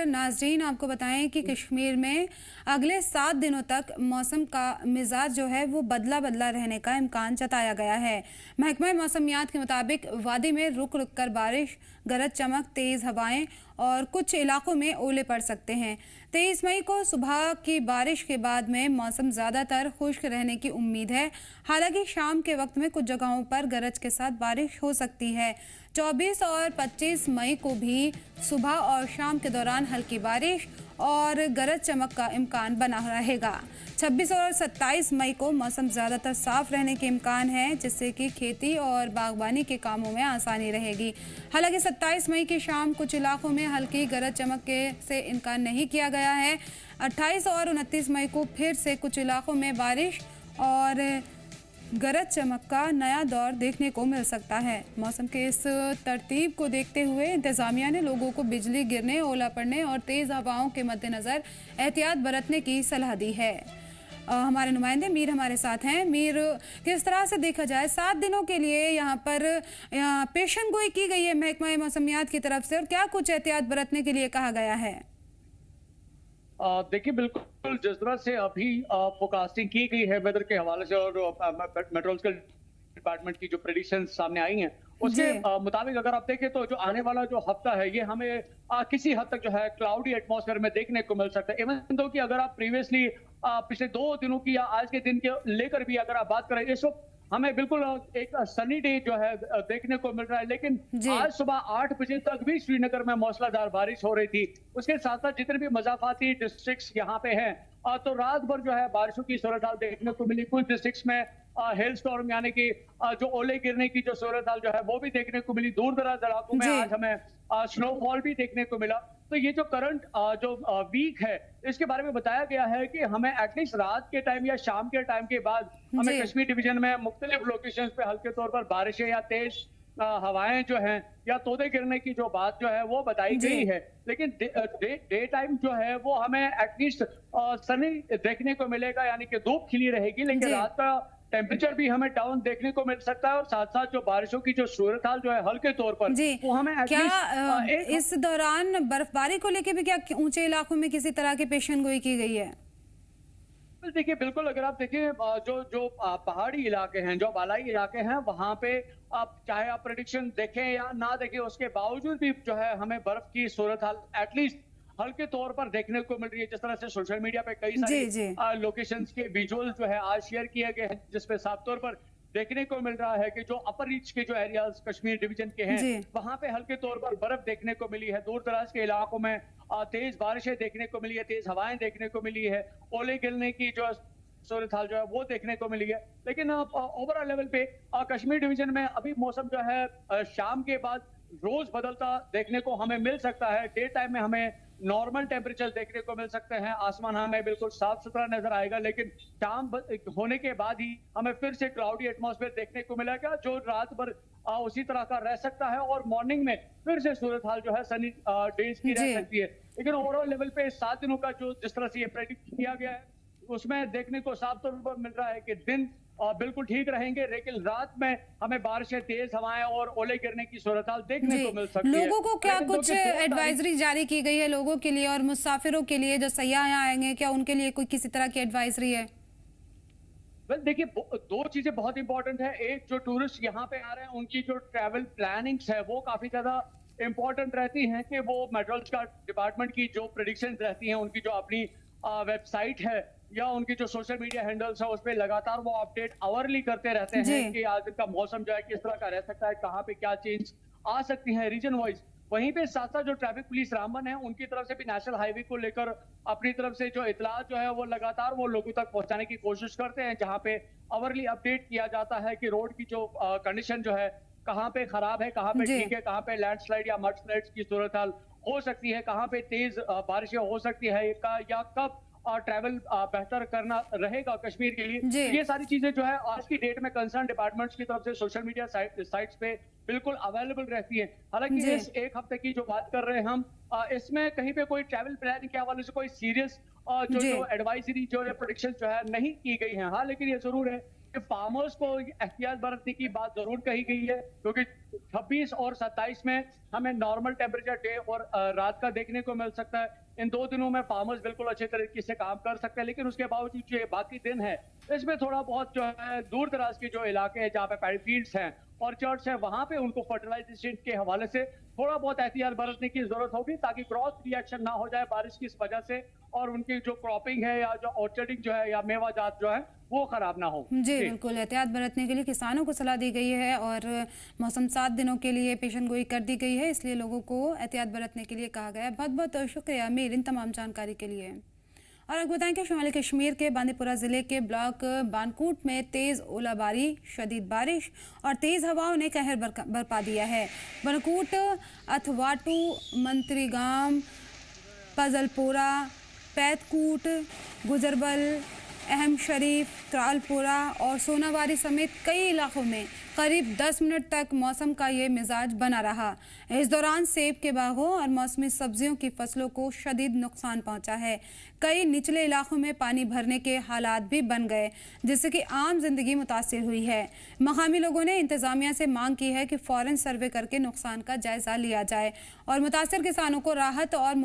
नाज़रीन, आपको बताएं कि कश्मीर में अगले 7 दिनों तक मौसम का मिजाज जो है वो बदला बदला रहने का इम्कान जताया गया है। महकमा मौसमियात के मुताबिक वादी में रुक रुक कर बारिश, गरज चमक, तेज़ हवाएं और कुछ इलाकों में ओले पड़ सकते हैं। 23 मई को सुबह की बारिश के बाद में मौसम ज़्यादातर खुश्क रहने की उम्मीद है। हालांकि शाम के वक्त में कुछ जगहों पर गरज के साथ बारिश हो सकती है। 24 और 25 मई को भी सुबह और शाम के दौरान हल्की बारिश और गरज चमक का इम्कान बना रहेगा। 26 और 27 मई को मौसम ज़्यादातर साफ रहने के इम्कान है, जिससे कि खेती और बागबानी के कामों में आसानी रहेगी। हालांकि 27 मई की शाम कुछ इलाकों में हल्की गरज चमक के से इनकार नहीं किया गया है। 28 और 29 मई को फिर से कुछ इलाकों में बारिश और गरज चमक का नया दौर देखने को मिल सकता है। मौसम के इस तरतीब को देखते हुए इंतजामिया ने लोगों को बिजली गिरने, ओला पड़ने और तेज़ हवाओं के मद्देनज़र एहतियात बरतने की सलाह दी है। हमारे नुमाइंदे मीर हमारे साथ हैं। मीर, किस तरह से देखा जाए 7 दिनों के लिए यहाँ पर पेशन गोई की गई है महकमा मौसमियात की तरफ से, और क्या कुछ एहतियात बरतने के लिए कहा गया है? देखिए, बिल्कुल जिस तरह से अभी फोरकास्टिंग की गई है वेदर के हवाले से और मेट्रोलॉजिकल डिपार्टमेंट की जो प्रेडिक्शन सामने आई हैं उसके मुताबिक अगर आप देखें तो जो आने वाला जो हफ्ता है ये हमें किसी हद तक जो है क्लाउडी एटमॉस्फेयर में देखने को मिल सकता है। इवन दो कि अगर आप प्रीवियसली पिछले 2 दिनों की या आज के दिन के लेकर भी अगर आप बात करें, इस वक्त हमें बिल्कुल एक सनी डे जो है देखने को मिल रहा है। लेकिन आज सुबह 8 बजे तक भी श्रीनगर में मौसलाधार बारिश हो रही थी। उसके साथ साथ जितने भी मजाफाती डिस्ट्रिक्ट्स यहाँ पे हैं तो रात भर जो है बारिशों की सूरत हाल देखने को मिली। कुछ डिस्ट्रिक्ट्स में हेल स्टॉर्म यानी कि जो ओले गिरने की जो सूरत हाल जो है वो भी देखने को मिली। दूर दराज इलाकों में आज हमें स्नोफॉल भी देखने को मिला। तो ये जो करंट जो वीक है इसके बारे में बताया गया है कि हमें एटलीस्ट रात के टाइम या शाम के टाइम के बाद हमें कश्मीर डिवीजन में मुख्तलिफ लोकेशंस पे हल्के तौर पर बारिशें या तेज हवाएं जो हैं या तोदे गिरने की जो बात जो है वो बताई गई है। लेकिन डे टाइम जो है वो हमें एटलीस्ट सनी देखने को मिलेगा, यानी कि धूप खिली रहेगी। लेकिन रात का टेम्परेचर भी हमें डाउन देखने को मिल सकता है और साथ साथ जो बारिशों की जो सूरत हाल जो है हल्के तौर पर वो हमें क्या इस दौरान बर्फबारी को लेकर भी क्या ऊंचे इलाकों में किसी तरह की पेशन गोई की गई है? देखिए, बिल्कुल अगर आप देखिए जो पहाड़ी इलाके हैं, जो बालाई इलाके हैं, वहां पे आप चाहे आप प्रेडिक्शन देखें या ना देखें उसके बावजूद भी जो है हमें बर्फ की सूरत हाल एटलीस्ट हल्के तौर पर देखने को मिल रही है। जिस तरह से सोशल मीडिया पे कई सारी लोकेशंस के विजुअल जो है आज शेयर किए गए हैं, जिसपे साफ तौर पर देखने को मिल रहा है कि जो अपर रीच के जो एरियाज कश्मीर डिवीजन के हैं वहां पे हल्के तौर पर बर्फ देखने को मिली है। दूर दराज के इलाकों में तेज बारिशें देखने को मिली है, तेज हवाएं देखने को मिली है, ओले गिरने की जो सूरत हाल जो है वो देखने को मिली है। लेकिन ओवरऑल लेवल पे कश्मीर डिवीजन में अभी मौसम जो है शाम के बाद रोज बदलता देखने को हमें मिल सकता है। डे टाइम में हमें नॉर्मल टेम्परेचर देखने को मिल सकते हैं, आसमान हमें बिल्कुल साफ सुथरा नजर आएगा। लेकिन शाम होने के बाद ही हमें फिर से क्लाउडी एटमॉस्फेयर देखने को मिलेगा जो रात भर उसी तरह का रह सकता है और मॉर्निंग में फिर से सूरत हाल जो है सनी डेज की रह सकती है। लेकिन ओवरऑल लेवल पे 7 दिनों का जो जिस तरह से ये प्रेडिक्ट किया गया है उसमें देखने को साफ तौर पर मिल रहा है कि दिन बिल्कुल ठीक रहेंगे, लेकिन रात में हमें बारिशें, तेज हवाएं और ओले गिरने की सूरत हाल देखने को मिल सकती है। लोगों को क्या कुछ एडवाइजरी जारी की गई है लोगों के लिए और मुसाफिरों के लिए जो सयाह यहाँ आएंगे, क्या उनके लिए कोई किसी तरह की एडवाइजरी है? देखिए, 2 चीजें बहुत इंपॉर्टेंट है। एक, जो टूरिस्ट यहाँ पे आ रहे हैं उनकी जो ट्रैवल प्लानिंग्स है वो काफी ज्यादा इंपॉर्टेंट रहती हैं कि वो मेट्रोलॉजिकल डिपार्टमेंट की जो प्रेडिक्शन रहती हैं, उनकी जो अपनी वेबसाइट है या उनकी जो सोशल मीडिया हैंडल्स है उस पर लगातार वो अपडेट आवरली करते रहते हैं कि आज का मौसम जो है किस तरह का रह सकता है, कहाँ पे क्या चेंज आ सकती है रीजन वाइज। वहीं पे साथ साथ जो ट्रैफिक पुलिस रामबन है उनकी तरफ से भी नेशनल हाईवे को लेकर अपनी तरफ से जो इतला जो है वो लगातार वो लोगों तक पहुंचाने की कोशिश करते हैं, जहां पे आवरली अपडेट किया जाता है कि रोड की जो कंडीशन जो है कहाँ पे खराब है, कहाँ पे ठीक है, कहाँ पे लैंडस्लाइड या मड स्लाइड्स की सूरत हाल हो सकती है, कहाँ पे तेज बारिशें हो सकती है या कब ट्रैवल बेहतर करना रहेगा कश्मीर के लिए। ये सारी चीजें जो है आज की डेट में कंसर्न डिपार्टमेंट्स की तरफ से सोशल मीडिया साइट्स पे बिल्कुल अवेलेबल रहती है। हालांकि इस एक हफ्ते की जो बात कर रहे हैं हम, इसमें कहीं पे कोई ट्रैवल प्लानिंग के हवाले से कोई सीरियस जो एडवाइजरी जो प्रेडिक्शन जो है नहीं की गई है। हाँ, लेकिन ये जरूर है फार्मर्स को एहतियात बरतने की बात जरूर कही गई है, क्योंकि 26 और 27 में हमें नॉर्मल टेम्परेचर डे और रात का देखने को मिल सकता है। इन 2 दिनों में फार्मर्स बिल्कुल अच्छे तरीके से काम कर सकते हैं, लेकिन उसके बावजूद जो बाकी दिन है इसमें थोड़ा बहुत जो है दूर दराज के जो इलाके हैं जहाँ पे पैडी फील्ड्स हैं और चर्च है, वहां पे उनको फर्टिलाइजेशन के हवाले से थोड़ा बहुत एहतियात बरतने की जरूरत होगी, ताकि क्रॉस रिएक्शन ना हो जाए बारिश की इस वजह से और उनकी जो क्रॉपिंग है या जो ऑर्चर्डिंग जो है या मेवा जात जो है वो खराब ना हो। जी बिल्कुल, एहतियात बरतने के लिए किसानों को सलाह दी गई है और मौसम 7 दिनों के लिए पेशन गोई कर दी गई है, इसलिए लोगों को एहतियात बरतने के लिए कहा गया है। बहुत बहुत शुक्रिया अमीर इन तमाम जानकारी के लिए। और आपको बताएं कि शुमाली कश्मीर के बांदीपुरा जिले के ब्लॉक बानकूट में तेज ओलाबारी, शदीद बारिश और तेज हवाओं ने कहर बरपा दिया है। बानकूट, अथवाटू, मंत्रीगाम, पजलपुरा, पैतकूट, गुजरबल, अहम शरीफ, त्रालपुरा और सोनावारी समेत कई इलाकों में करीब 10 मिनट तक मौसम का ये मिजाज बना रहा। इस दौरान सेब के बागों और मौसमी सब्जियों की फसलों को शदीद नुकसान पहुंचा है। कई निचले इलाकों में पानी भरने के हालात भी बन गए, जिससे कि आम जिंदगी मुतासिर हुई है। मकामी लोगों ने इंतजामिया से मांग की है कि फौरन सर्वे करके नुकसान का जायजा लिया जाए और मुतासिर किसानों को राहत और